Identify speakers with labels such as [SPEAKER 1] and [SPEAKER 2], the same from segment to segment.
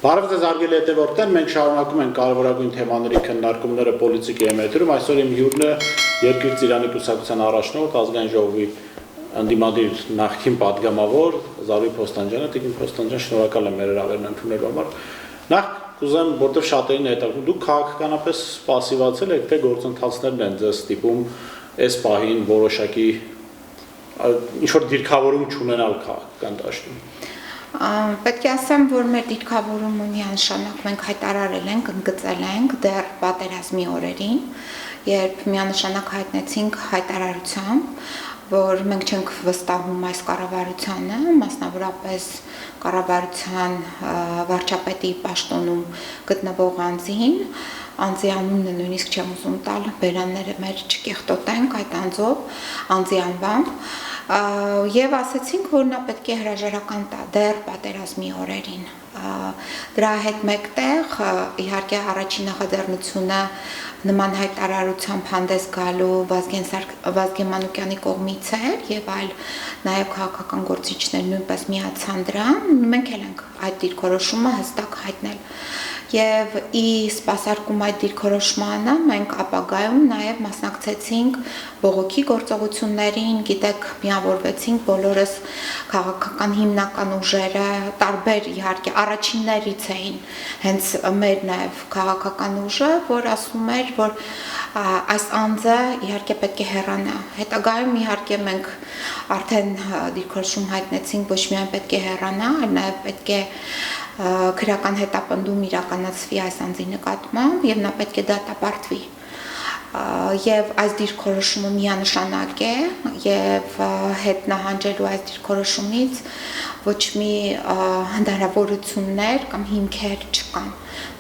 [SPEAKER 1] Բարև ձեզ արգելի հետևորդներ, մենք շարունակում ենք կարևորագույն թեմաների քննարկումները Պոլիտիկայի եթերում, այսօր իմ հյուրն է Երկիր Ծիրանի կուսակցության առաջնորդ ազգային ժողովի ընդդիմադիր նախկին պատգամավոր Զարուհի Փոստանջյանը, Տիկին Փոստանջյան, շնորհակալ եմ մեր հրավերն ընդունելու համար։ Նախ կուզեմ, որտեղ շատերին հետաքրքրում, դուք քաղաքականապես պասիվացել եք, թե գործընթացներն են ձեզ ստիպում այս պահին որոշակի ինչ-որ դիրքավորում չունենալ քաղաքական դաշտում։
[SPEAKER 2] Պետք է ասեմ, որ մեր դիրքավորումը միանշանակ մենք հայտարարել ենք, ընդգծել ենք դեռ պատերազմի օրերին, երբ միանշանակ հայտնեցինք հայտարարությամբ, որ մենք չենք վստահում այս կառավարությանը, մասնավորապես կառավարության վարչապետի պաշտոնում գտնվող անձի անունը նույնիսկ չեմ ուզում տալ, բերանները մեր չկեղտոտենք այդ անձի անվամբ, եւ ասացինք, որ նա պետք է հրաժարական տա դեռ պատերազմի օրերին։ Դրա հետ մեկտեղ իհարկե առաջին նախաձեռնությունը նման հայտարարությամբ հանդես գալու Վազգեն Մանուկյանի կողմից էր եւ այլ նաեւ քաղաքական գործիչներ նույնպես միացան դրան, մենք էլ ենք այդ դիրքորոշումը հստակ հայտնել։ Եվ ի սպասարկում այդ դիրքորոշմանը մենք ապագայում նաև մասնակցեցինք բողոքի գործողություններին, գիտեք, միավորվեցինք բոլորս քաղաքական հիմնական ուժերը, տարբեր իհարկե առաջիններից էին հենց մեր նաև քաղաքական ուժը, որ ասում էր, որ այս անձը իհարկե պետք է հեռանա։ Հետագայում իհարկե մենք արդեն դիրքորոշում հայտնեցինք, ոչ միայն պետք է հեռանա, այլ նաև պետք է քրեական հետապնդում իրականացվի այս անձի նկատմամբ եւ նա պետք է դատապարտվի եւ այս դիրքորոշումը միանշանակ է եւ հետ նահանջելու այս դիրքորոշումից ոչ մի հնարավորություններ կամ հիմքեր չկան։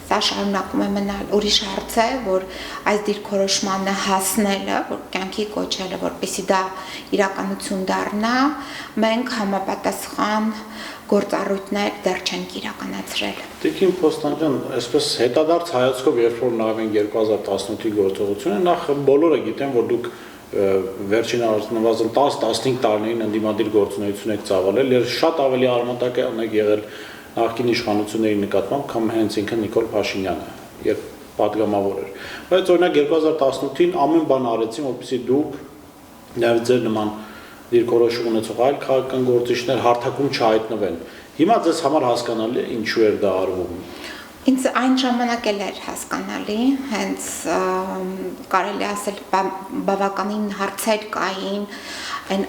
[SPEAKER 2] Սա շարունակում է մնալ ուրիշ հարց է, որ այս դիրքորոշմանը հասնելը, որ կյանքի կոչելը, որպեսզի դա իրականություն դառնա, մենք համապատասխան գործառույթներ դեռ չենք իրականացրել։
[SPEAKER 1] Տիկին Փոստանջյան, այսպես հետադարձ հայացքով, երբ որ նայենք 2018-ի գործողությունը, նախ բոլորը գիտեն, որ դուք վերջին նվազն 10-15 տարիներին ընդդիմադիր գործունեություն եք ծավալել, եւ շատ ավելի արմատական եք եղել նախկին իշխանությունների նկատմամբ, քան հենց ինքը Նիկոլ Փաշինյանը, երբ պատգամավոր էր։ Բայց օրինակ 2018-ին ամեն բան արեցին, որպեսզի դուք նաեւ ձեր նման դիրքորոշում ունեցող այլ քաղաքական գործիչներ հարթակում չհայտնվեն։ Հիմա ձեզ համար հասկանալի է ինչու էր դա արվում։
[SPEAKER 2] Ինձ այն ժամանակ էլ էր հասկանալի, հենց կարելի ասել բավականին հարցեր կային այն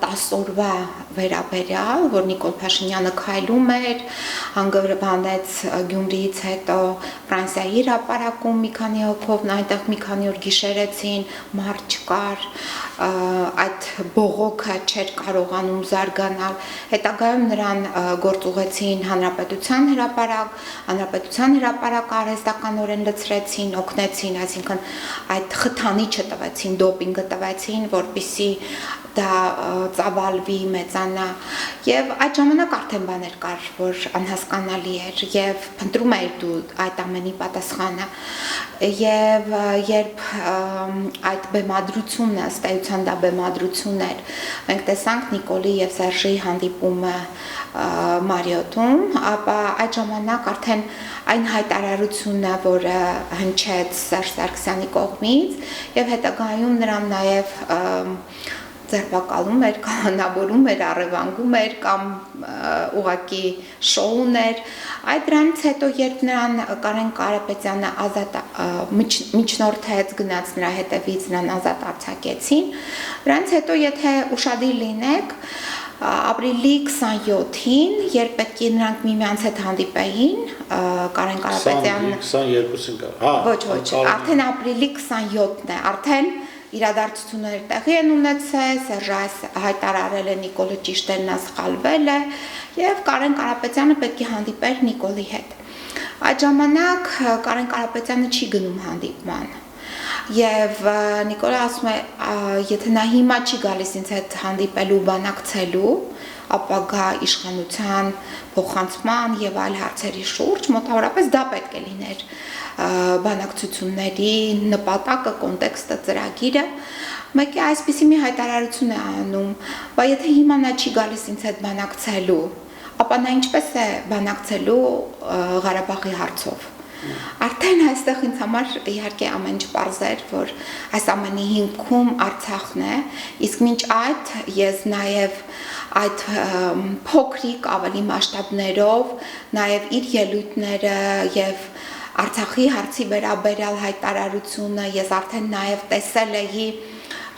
[SPEAKER 2] 10 օրվա վերաբերյալ, որ Նիկոլ Փաշինյանը քայլում էր, հանգրվանեց Գյումրիից հետո Ֆրանսիայի հրապարակում մի քանի հոգով, այնտեղ մի քանի օր գիշերեցին, մարդ չկար, այդ բողոքը չէր կարողանում զարգանալ։ Հետագայում նրան գործ ուղղեցին Հանրապետության հրապարակ, Հանրապետության հրապարակը արհեստականորեն լցրեցին, օգնեցին, այսինքն այդ խթանիչը տվեցին, դոպինգը տվեցին, որպեսզի դա ծավալվի, մեծանա եւ այդ ժամանակ արդեն բաներ կար, որ անհասկանալի էր եւ փնտրում էր դու այդ ամենի պատասխանը եւ երբ այդ բեմադրությունը, ըստ էության դա բեմադրություն էր, մենք տեսանք Նիկոլի եւ Սերժի հանդիպումը Մարիոտում, ապա այդ ժամանակ արդեն այն հայտարարությունը, որը հնչեց Սերժ Սարգսյանի կողմից եւ հետագայում նրան նաեւ ձերբակալում էր, կանոնավորում էր, առևանգում էր կամ ուղակի շոուն էր։ Այդ դրանից հետո երբ նրան Կարեն Կարապետյանը ազատ միջնորդեց, գնաց նրա հետևից, նրան ազատ արձակեցին, դրանից հետո եթե ուշադիր լինեք, ապրիլի 27-ին, երբ պետք է նրանք միմյանց հետ հանդիպեին, Կարեն Կարապետյանը
[SPEAKER 1] 22-ին կա։
[SPEAKER 2] Ոչ, արդեն ապրիլի 27-ն է, արդեն իրադարձությունները տեղի են ունեցել, Սերժը հայտարարել է Նիկոլը ճիշտ է, նա սխալվել է եւ Կարեն Կարապետյանը պետք է հանդիպեր Նիկոլի հետ։ Այդ ժամանակ Կարեն Կարապետյանը չի գնում հանդիպման։ Եվ Նիկոլը ասում է, եթե նա հիմա չի գալիս ինձ հետ հանդիպելու, բանակցելու, ապագա իշխանության փոխանցման եւ այլ հարցերի շուրջ, մոտավորապես դա պետք է լիներ բանակցությունների նպատակը, կոնտեքստը, ծրագիրը, մեկը այսպիսի մի հայտարարություն է անում, բայց եթե հիմա նա չի գալիս ինձ հետ բանակցելու, ապա նա ինչպես է բանակցելու Ղարաբաղի հարցով։ Արդեն այստեղ ինձ համար իհարկե ամեն ինչ պարզ էր, որ այս ամենի հիմքում Արցախն է, իսկ մինչ այդ ես նաև այդ փոքրիկ ավելի մասշտաբներով, նաև իր ելույթները եւ Արցախի հարցի վերաբերյալ հայտարարությունը ես արդեն նաև տեսել էի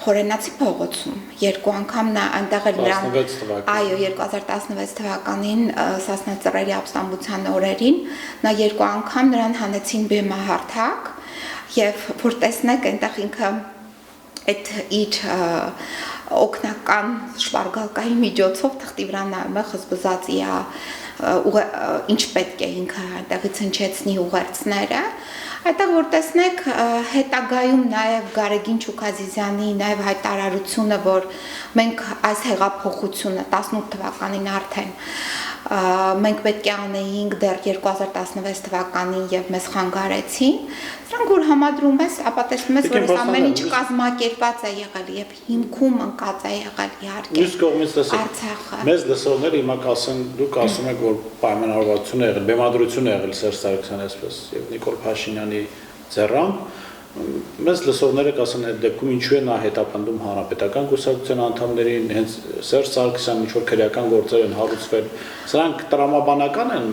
[SPEAKER 2] Խորենացի փողոցում երկու անգամ նա այնտեղ էլ նրան 2016 թվականին Սասնա ծռերի ապստամբության օրերին նա երկու անգամ նրան հանեցին բեմահարթակ եւ որ տեսնեք այնտեղ ինքը այդ իր օկնական շպարգալկայի միջոցով թղթի վրա նայում է խզբզածի ինչ պետք է ինքը այնտեղից հնչեցնի ուղերձները այդտեղ որ տեսնեք հետագայում նաև Գարեգին Չուքազիզյանի նաև հայտարարությունը որ մենք այս հեղափոխությունը 18 թվականին արդեն մենք պետք է անեինք դեռ 2016 թվականին եւ մեզ խանգարեցին սրանք որ համադրում ես ապա տեսնում ես որ ամեն ինչ կազմակերպված է եղել եւ հիմքում ընկած է եղել իհարկե
[SPEAKER 1] մյուս կողմից
[SPEAKER 2] Արցախը
[SPEAKER 1] մեզ լսողները հիմա կասեն դուք ասում եք որ պայմանավորվածություն է եղել բեմադրություն է եղել Սերժ Սարգսյանի այսպես եւ Նիկոլ Փաշինյանի ձեռամբ մեզ լսողները կասեն այդ դեպքում ինչու է նա հետապնդում հանրապետական կուսակցության անդամներին հենց Սերժ Սարգսյանն ինչ որ քրեական գործեր են հարուցվել սրանք տրամաբանական են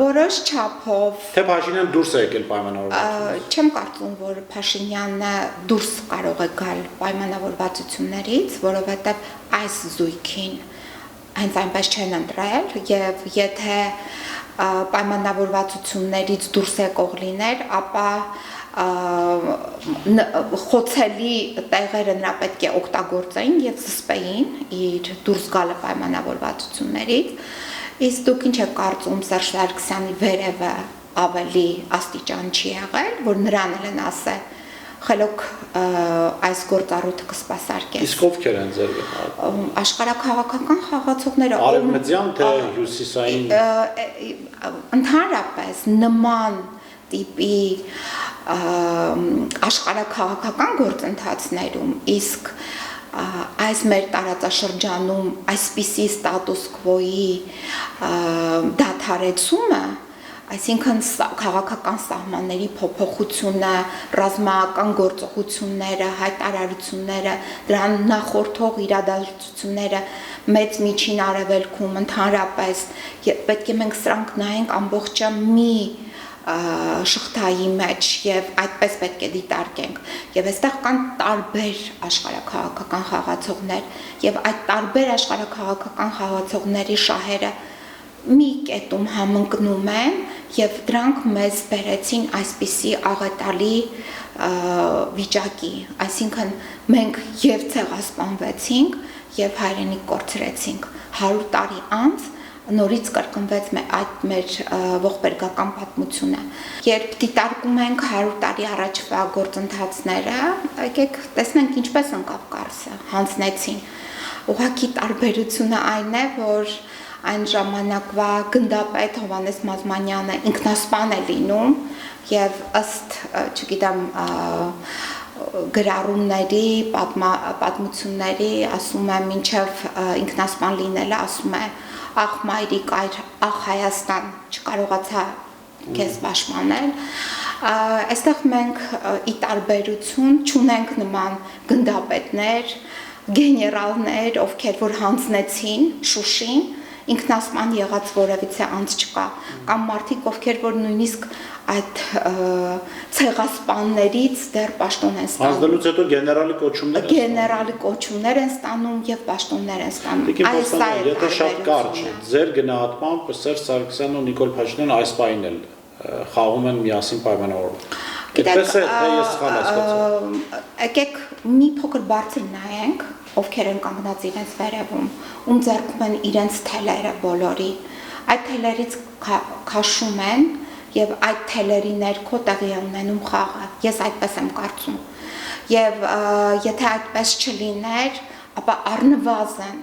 [SPEAKER 2] որոշ չափով
[SPEAKER 1] թե Փաշինյանը դուրս է եկել պայմանավորվածությունից
[SPEAKER 2] չեմ կարծում որ Փաշինյանը դուրս կարող է գալ պայմանավորվածություններից որովհետև այս զույգին հենց այնպես չեն ընտրել եւ եթե պայմանավորվածություններից դուրս եկող լիներ, ապա խոցելի տեղերը նրա պետք է օգտագործեին եւ զսպեին իր դուրս գալը պայմանավորվածություններից, իսկ դուք ինչ եք կարծում Սերժ Սարգսյանի վերևը ավելի աստիճան չի եղել, որ նրան էլ են ասել խելոք այս գործառույթը կսպասարկես։
[SPEAKER 1] Իսկ ովքեր են ձեր
[SPEAKER 2] աշխարհաքաղաքական խաղացողները
[SPEAKER 1] արևմտյան թե հյուսիսային
[SPEAKER 2] ընդհանրապես նման տիպի աշխարհաքաղաքական գործընթացներում իսկ այս մեր տարածաշրջանում այսպիսի ստատուս քվոյի դադարեցումը այսինքն քաղաքական սահմանների փոփոխությունը, ռազմական գործողությունները, հայտարարությունները, դրան նախորդող իրադարձությունները մեծ միջին արևելքում ընդհանրապես պետք է մենք սրանք նայենք ամբողջը մի շղթայի մեջ եւ այդպես պետք է դիտարկենք եւ այստեղ կան տարբեր աշխարհաքաղաքական խաղացողներ եւ այդ տարբեր աշխարհաքաղաքական խաղացողների շահերը մի կետում համընկնում են եւ դրանք մեզ բերեցին այսպիսի աղետալի վիճակի, այսինքն մենք եւ ցեղասպանվեցինք եւ հայրենիք կորցրեցինք 100 տարի անց նորից կրկնվեց այդ մեր ողբերգական պատմությունը երբ դիտարկում ենք 100 տարի առաջվա գործընթացները եկեք տեսնենք ինչպես ընկավ կարսը հանձնեցին ուղղակի տարբերությունը այն է որ այն ժամանակվա գնդապետ Հովհաննես Մազմանյանը ինքնասպան է լինում եւ ըստ չգիտեմ գրառումների պատմությունների ասում է մինչեւ ինքնասպան լինելը ասում է ախ մայրիկ ախ Հայաստան չկարողացա քեզ պաշտպանել այստեղ մենք ի տարբերություն չունենք նման գնդապետներ գեներալներ ովքեր որ հանձնեցին Շուշին ինքնասպան եղած որևիցե անձ չկա կամ մարդիկ ովքեր որ նույնիսկ այդ ցեղասպաններից դեռ պաշտոն են ստանում
[SPEAKER 1] հանձնելուց հետո գեներալի կոչումներ
[SPEAKER 2] են ստանում եւ պաշտոններ են ստանում
[SPEAKER 1] այս է եթե շատ կարճ ձեր գնահատմամբ Սերժ Սարգսյանն ու Նիկոլ Փաշինյանը այս պահին էլ խաղում են միասին պայմանավորված այդպես է թե ես սխալ հասկացա
[SPEAKER 2] եկեք մի փոքր բարձր նայենք ովքեր են կանգնած իրենց վերևում ում ձեռքում են իրենց թելերը բոլորի այդ թելերից քաշում են եւ այդ թելերի ներքո տեղի է ունենում խաղը ես այդպես եմ կարծում եւ եթե այդպես չլիներ ապա առնվազն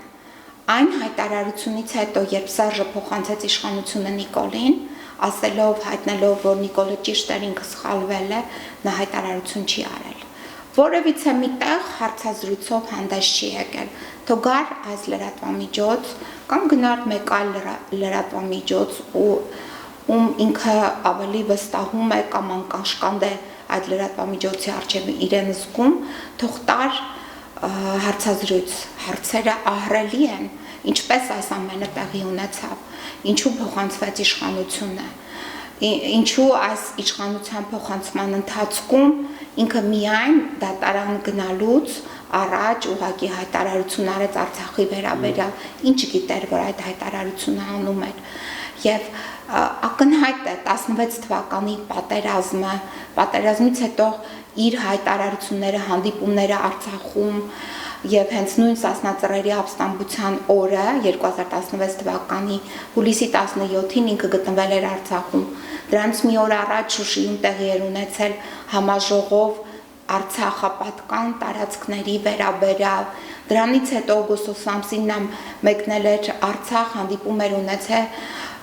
[SPEAKER 2] այն հայտարարությունից հետո երբ Սերժը փոխանցեց իշխանությունը Նիկոլին ասելով հայտնելով որ Նիկոլը ճիշտ էր ինքը սխալվել է նա հայտարարություն չի արել որևիցե միտեղ հարցազրույցով հանդես չի եկել, թող գար այս լրատվամիջոց կամ գնար մեկ այլ լրատվամիջոց ում ինքը ավելի վստահում է կամ անկաշկանդ է այդ լրատվամիջոցի առջև իրեն զգում, թող տար հարցազրույց, հարցերը ահռելի են, ինչպես այս ամենը տեղի ունեցավ, ինչու փոխանցվեց իշխանությունը, ինչու այս իշխանության փոխանցման ընթացքում ինքը միայն դատարան գնալուց առաջ ուղղակի հայտարարություն արեց Արցախի վերաբերյալ, ինչ գիտեր, որ այդ հայտարարությունը անում էր, եւ ակնհայտ է 16 թվականի պատերազմից հետո իր հայտարարությունները, հանդիպումները Արցախում եւ հենց նույն Սասնա ապստամբության օրը 2016 թվականի հուլիսի 17-ին ինքը գտնվել էր Արցախում։ Դրանից մի օր առաջ Շուշիում տեղի էր ունեցել համաժողով Արցախապատկան տարածքների վերաբերյալ։ Դրանից հետո օգոստոս ամսին մեկնել էր Արցախ, հանդիպում էր ունեցել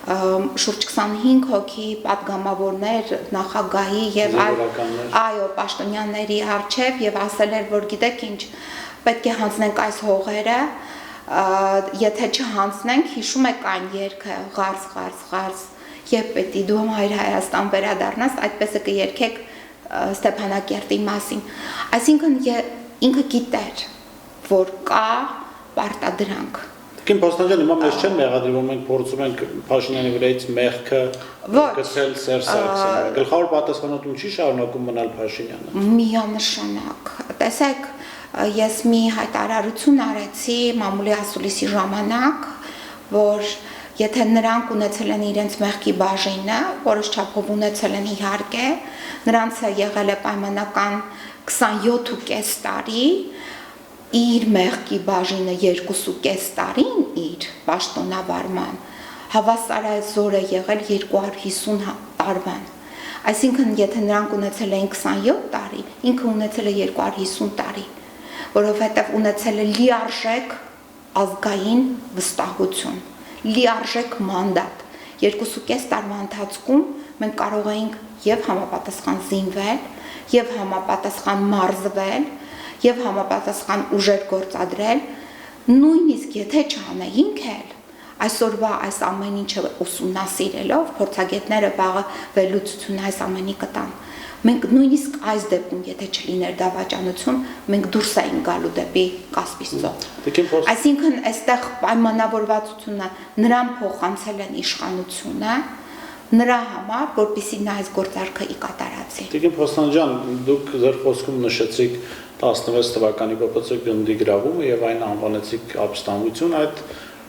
[SPEAKER 2] շուրջ 25 հոգի պատգամավորներ նախագահի եւ այո պաշտոնյաների առջև եւ ասել էր, որ գիտեք ինչ, պետք է հանձնենք այս հողերը, եթե չհանձնենք, հիշում եք այն երգը «Ղարս, ղարս, ղարս, երբ պետք է դու հայր Հայաստան վերադառնաս», այդպես է կերգեք Ստեփանակերտի մասին։ Այսինքն ինքը գիտեր, որ կա պարտադրանք։
[SPEAKER 1] Կին Պոստանջան, հիմա մեզ չեն մեղադրի, որ մենք փորձում ենք Փաշինյանի վրայից մեղքը գցել Սերժ Սարգսյանը։ Գլխավոր պատասխանատուն չի շարունակում մնալ Փաշինյանը։
[SPEAKER 2] Միանշանակ։ Տեսեք, ես մի հայտարարություն արեցի մամուլի ասուլիսի ժամանակ, որ եթե նրանք ունեցել են իրենց մեղքի բաժինը, որոշ չափով ունեցել են իհարկե, նրանց եղել է պայմանական 27.5 տարի, իր մեղքի բաժինը 2.5 տարին իր պաշտոնավարման, հավասարազոր է եղել 250 տարվան։ Այսինքն, եթե նրանք ունեցել էին 27 տարի, ինքը ունեցել է 250 տարի, որովհետև ունեցել է լիարժեք ազգային վստահություն, լիարժեք մանդատ։ 2.5 տարվա ընթացքում մենք կարող էինք եւ համապատասխան զինվել, եւ համապատասխան մարզվել, եւ համապատասխան ուժեր գործադրել, նույնիսկ եթե չանեինք էլ, այսօրվա այս ամեն ինչը ուսումնասիրելով, փորձագետները վաղը վերլուծություն այս ամենի կտան։ Մենք նույնիսկ այս դեպքում, եթե չլիներ դավաճանություն, մենք դուրս էինք գալու դեպի Կասպից ծով։ Այսինքն, այստեղ պայմանավորվածությունը նրան փոխանցել են իշխանությունը, նրա համար, որպեսզի նա այս գործարքը ի կատարածի։
[SPEAKER 1] Տիկին Պոստանջան, դուք ձեր խոսքում նշեցիք 16 թվականի ՊՊՑ գնդի գրավումը եւ այն անվանեցիք ապստամբություն, այդ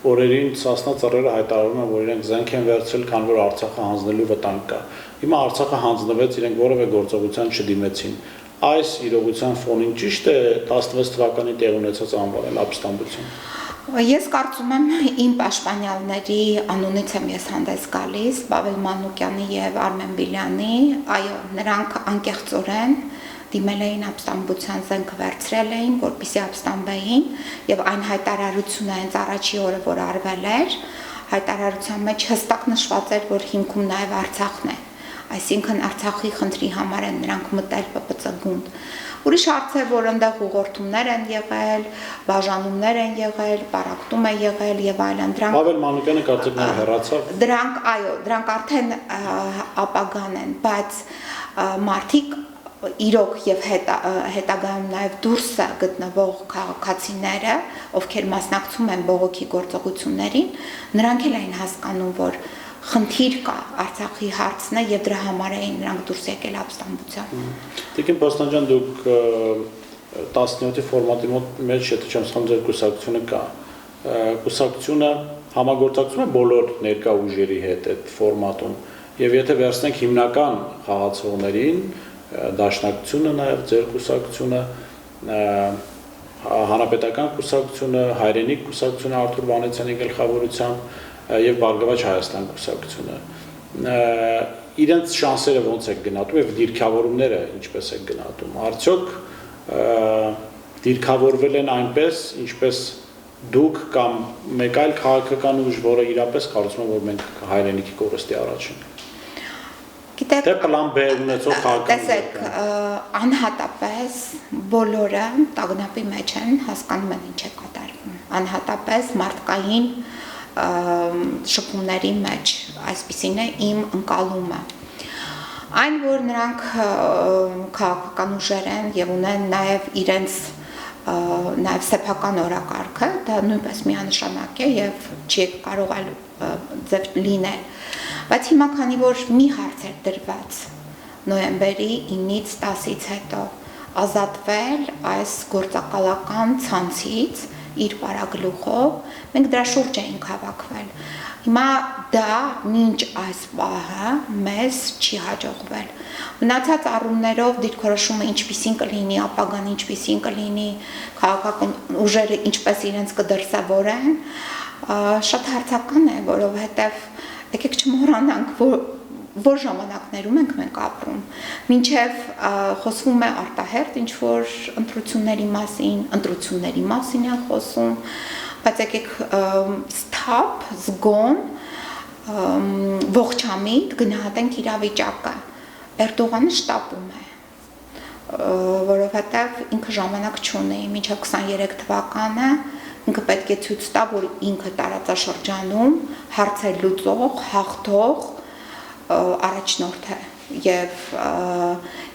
[SPEAKER 1] օրերին Սասնա ծռերը հայտարարում են, որ իրենք զենք են վերցրել, քան որ Արցախը հանձնելու վտանգ կա։ Հիմա Արցախը հանձնվեց, իրենք որևէ գործողության չդիմեցին։ Այս իրողության ֆոնին ճիշտ է 16 թվականի տեղ ունեցած անվանել ապստամբություն։
[SPEAKER 2] Ես կարծում եմ իմ պաշտպանյալների անունից եմ ես հանդես գալիս, Պավել Մանուկյանի եւ Արմեն Բիլյանի, այո, նրանք անկեղծորեն դիմել էին ապստամբության զենքը վերցրել էին, որպեսզի ապստամբեին եւ այն հայտարարությունը հենց առաջի օրը, որ արվել էր, հայտարարության մեջ հստակ նշված էր, որ հիմքում նաեւ Արցախն է, այսինքն Արցախի խնդրի համար են նրանք մտել ՊՊՑ գունդ։ Ուրիշ հարց է, որ այնտեղ ուղղորդումներ են եղել, բաժանումներ են եղել, պարակտում է եղել եւ այլն։
[SPEAKER 1] Պավել Մանուկյանը կարծեք նա հեռացավ։
[SPEAKER 2] Դրանք, այո, դրանք արդեն ապագան են, բայց մարդիկ իրոք եւ հետագայում նաեւ դուրս գտնվող քաղաքացիները, ովքեր մասնակցում են բողոքի գործողություններին, նրանք էլ են հասկանում, որ խնդիր կա Արցախի հարցն է եւ դրա համար էին նրանք դուրս եկել ապստամբության։
[SPEAKER 1] Տիկին Պոստանջան, դուք 17-ի ֆորմատի մեջ, եթե չեմ սխալվում, ձեր կուսակցությունը կա։ Կուսակցությունը համագործակցում է բոլոր ներկա ուժերի հետ այդ ֆորմատում եւ եթե վերցնենք հիմնական խաղացողներին, Դաշնակցությունը նաեւ ձեր կուսակցությունը, Հանրապետական կուսակցությունը, Հայրենիք կուսակցությունը Արթուր Վանեցյանի գլխավորությամբ եւ Բարգավաճ Հայաստան կուսակցությունը, իրենց շանսերը ոնց եք գնահատում եւ դիրքավորումները ինչպես եք գնահատում։ Արդյոք դիրքավորվել են այնպես, ինչպես դուք կամ մեկ այլ քաղաքական ուժ, որը իրապես կարծում եմ, որ մենք Հայրենիքի կորստի առաջ ենք։
[SPEAKER 2] Գիտեք,
[SPEAKER 1] Թե պլան B ունեցող քաղաքական
[SPEAKER 2] տեսեք, անհատապես բոլորը տագնապի մեջ են, հասկանում են ինչ է կատարվում։ Անհատապես մարդկային շփումների մեջ, այսպիսին է իմ ընկալումը։ Այն, որ նրանք քաղաքական ուժեր են եւ ունեն նաեւ իրենց նաեւ սեփական օրակարգը, դա նույնպես միանշանակ է եւ չի կարող այլ ձև լինել։ Բայց հիմա քանի որ մի հարց էր դրված նոյեմբերի 9-ից 10-ից հետո ազատվել այս գործակալական ցանցից իր պարագլուխով, մենք դրա շուրջ էինք հավաքվել։ Հիմա դա մինչ այս պահը մեզ չի հաջողվել։ Մնացած առումներով դիրքորոշումը ինչպիսին կլինի, ապագան ինչպիսին կլինի, քաղաքական ուժերը ինչպես իրենց կդրսևորեն, շատ հարցական է, որովհետև եկեք չմոռանանք, որ ժամանակներում ենք մենք ապրում։ Մինչև խոսվում է արտահերթ ինչ-որ ընտրությունների մասին են խոսում, բայց եկեք սթափ, զգոն, ողջամիտ գնահատենք իրավիճակը։ Էրդողանը շտապում է, որովհետև ինքը ժամանակ չունի, մինչև 23 թվականը ինքը պետք է ցույց տա, որ ինքը տարածաշրջանում հարցեր լուծող, հաղթող առաջնորդ է եւ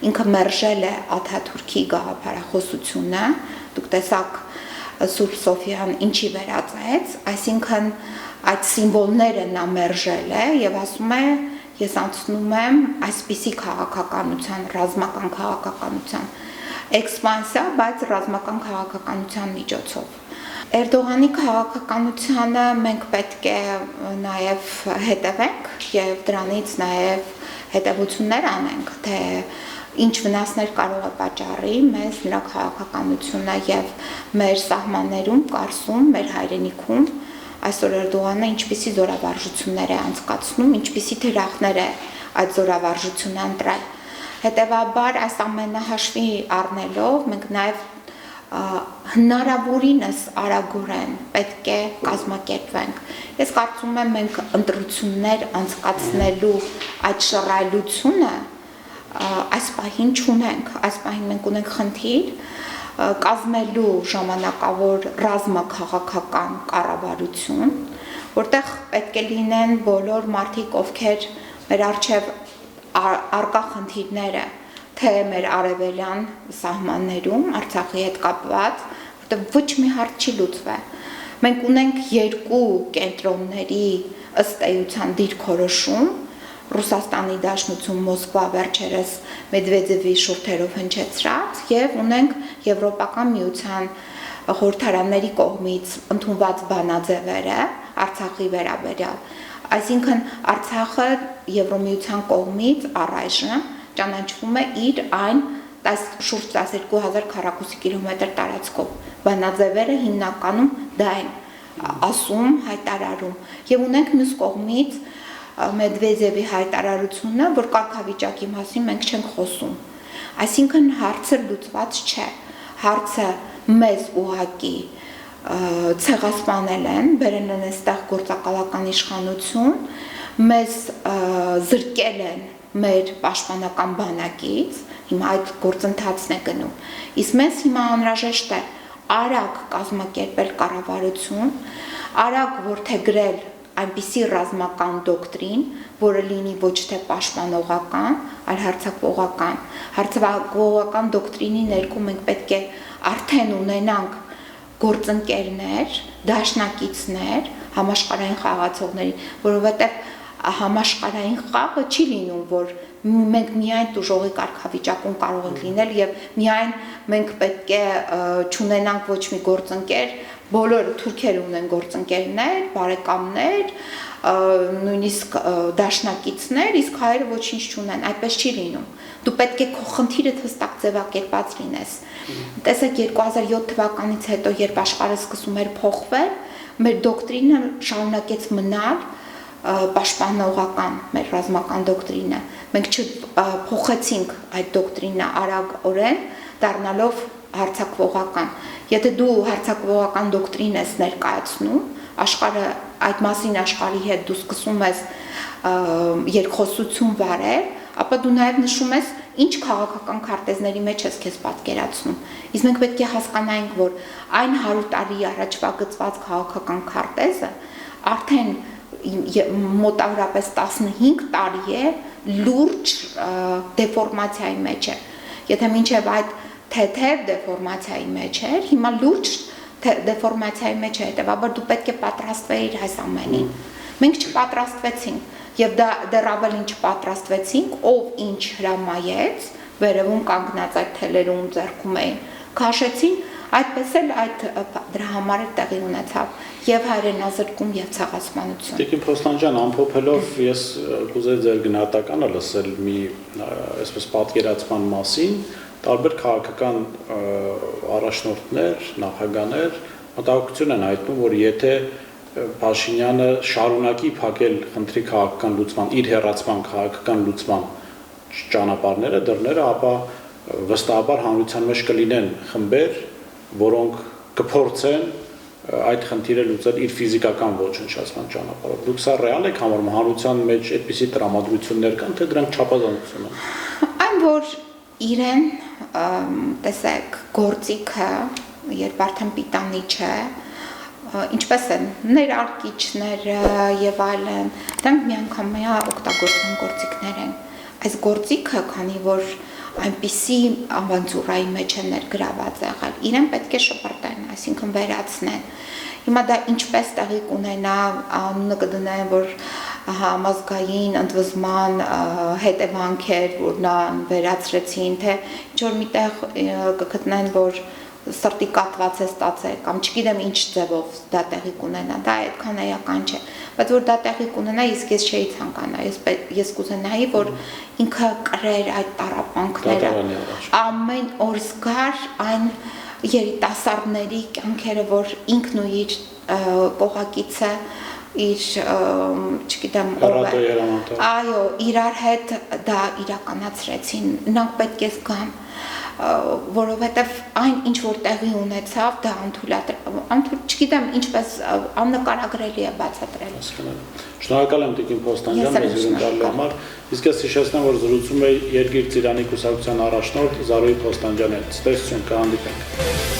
[SPEAKER 2] ինքը մերժել է Աթաթուրքի գաղափարախոսությունը, դուք տեսաք Սուրբ Սոֆիան ինչի վերածեց, այսինքն այդ սիմվոլները նա մերժել է եւ ասում է ես անցնում եմ այսպիսի քաղաքականության, ռազմական քաղաքականության էքսպանսիա, բայց ռազմական քաղաքականության միջոցով։ Էրդողանի քաղաքականությանը մենք պետք է նաև հետևենք եւ դրանից նաև հետևություններ անենք, թե ինչ վնասներ կարող է պատճառի մեզ նրա քաղաքականությունը եւ մեր սահմաններում, Կարսում, մեր հայրենիքում այսօր Էրդողանը ինչպիսի զորավարժություններ է անցկացնում, ինչպիսի թիրախներ է այդ զորավարժությունը ընտրել։ Հետևաբար այս ամենը հաշվի առնելով մենք նաև հնարավորինս արագորեն պետք է կազմակերպվենք։ Ես կարծում եմ մենք ընտրություններ անցկացնելու այդ շռայլությունը այս պահին չունենք, այս պահին մենք ունենք խնդիր կազմելու ժամանակավոր ռազմաքաղաքական կառավարություն, որտեղ պետք է լինեն բոլոր մարդիկ, ովքեր մեր առջև առկա խնդիրները թե մեր արևելյան սահմաններում Արցախի հետ կապված, որտեղ ոչ մի հարց չի լուծվել։ Մենք ունենք երկու կենտրոնների ըստ էության դիրքորոշում, Ռուսաստանի Դաշնություն Մոսկվա վերջերս Մեդվեդևի շուրթերով հնչեցրած եւ ունենք Եվրոպական միության խորհրդարանների կողմից ընդունված բանաձևերը Արցախի վերաբերյալ։ Այսինքն Արցախը Եվրոմիության կողմից առայժմ ճանաչվում է իր այն շուրջ 12000 քառակուսի կիլոմետր տարածքով։ Բանաձևերը հիմնականում դա են ասում, հայտարարում։ Եվ ունենք մյուս կողմից Մեդվեդևի հայտարարությունը, որ կարգավիճակի մասին մենք չենք խոսում։ Այսինքն հարցը լուծված չէ։ Հարցը մեզ ուղղակի ցեղասպանել են, բերել են այստեղ գործակալական իշխանություն, մեզ զրկել են մեր պաշտպանական բանակից, հիմա այդ գործընթացն է գնում։ Իսկ մեզ հիմա անհրաժեշտ է արագ կազմակերպել կառավարություն, արագ որդեգրել այնպիսի ռազմական դոկտրին, որը լինի ոչ թե պաշտպանողական, այլ հարձակվողական։ Հարձակվողական դոկտրինի ներքո մենք պետք է արդեն ունենանք գործընկերներ, դաշնակիցներ, համաշխարհային խաղացողների, որովհետև համաշխարհային խաղը չի լինում, որ մենք միայն տուժողի կարգավիճակում կարող ենք լինել եւ միայն մենք պետք է չունենանք ոչ մի գործընկեր, բոլոր թուրքերը ունեն գործընկերներ, բարեկամներ, նույնիսկ դաշնակիցներ, իսկ հայերը ոչինչ չունեն, այդպես չի լինում։ Դու պետք է քո խնդիրը հստակ ձևակերպած լինես։ Տեսեք 2007 թվականից հետո, երբ աշխարհը սկսում էր փոխվել, մեր դոկտրինը շարունակեց մնալ պաշտպանողական, մեր ռազմական դոկտրինը։ Մենք չփոխեցինք այդ դոկտրինը արագորեն, դառնալով հարձակվողական։ Եթե դու հարձակվողական դոկտրին ես ներկայացնում, աշխարհը այդ մասին աշխարհի հետ դու սկսում ես երկխոսություն վարել, ապա դու նաև նշում ես ինչ քաղաքական քարտեզների մեջ ես քեզ պատկերացնում։ Իսկ մենք պետք է հասկանայինք, որ այն 100 տարի առաջվա գծված քաղաքական քարտեզը արդեն մոտավորապես 15 տարի է լուրջ դեֆորմացիայի մեջ է։ Եթե մինչև այդ թեթև դեֆորմացիայի մեջ էր, հիմա լուրջ դեֆորմացիայի մեջ է, հետևաբար դու պետք է պատրաստվեիր այս ամենին։ Մենք չպատրաստվեցինք եւ դեռ ավելին չպատրաստվեցինք, ով ինչ հրամայեց, վերևում կանգնած այդ թելերում ձեռքում էին, քաշեցին, այդպես էլ այդ դրա համար էլ տեղի ունեցավ եւ հայրենազրկում եւ ցեղասպանություն։
[SPEAKER 1] Տիկին Փոստանջյան, ամփոփելով ես կուզեի ձեր գնահատականը լսել մի այսպես պատկերացման մասին, տարբեր քաղաքական առաջնորդներ, նախագահներ մտահոգություն են հայտնում, որ եթե Փաշինյանը շարունակի փակել խնդրի քաղաքական լուծման, իր հերացման քաղաքական լուծման ճանապարհները, դռները, ապա վստահաբար հանրության մեջ կլինեն խմբեր, որոնք կփորձեն այդ խնդիրը լուծել իր ֆիզիկական ոչնչացման ճանապարհով։ Դուք սա ռեալ եք համարում, հանրության մեջ այդպիսի տրամադրություններ կան, թե դրանք չափազանցություն են։
[SPEAKER 2] Այն որ իրեն տեսեք գործիքը, երբ արդեն պիտանի չէ, ինչպես են ներարկիչները եւ այլն, դրանք միանգամյա օգտագործման գործիքներ են։ Այս գործիքը, քանի որ այնպիսի ավանտյուրայի մեջ է ներգրաված եղել, իրեն պետք է շպրտեն, այսինքն վերացնեն։ Հիմա դա ինչպես տեղի կունենա, անունը կդնեն, որ համազգային ընդվզման հետևանքեր, որ նա վերացրեցին, թե ինչ որ միտեղ կգտնեն, որ սրտի կատված է ստացել, կամ չգիտեմ ինչ ձևով դա տեղի կունենա, դա այդքան էական չէ, բայց որ դա տեղի կունենա, իսկ ես չէի ցանկանա, ես կուզենայի, որ ինքը կրեր այդ տառապանքները, ամեն օր զգար այն երիտասարդների կյանքերը, որ ինքն ու իր կողակիցը իր, չգիտեմ, այո, իրար հետ դա իրականացրեցին, նրանք պետք է զգան, որովհետև այն ինչ որ տեղի ունեցավ, դա չգիտեմ ինչպես աննկարագրելի է բացատրել։
[SPEAKER 1] Շնորհակալ եմ Տիկին Փոստանջյան, մեզ հյուրընկալելու համար, իսկ ես հիշեցնեմ, որ զրուցում էի Երկիր Ծիրանի կուսակցության առաջնորդ Զարուհի Փոստանջյանի հետ։ Ցտեսություն, կհանդիպենք։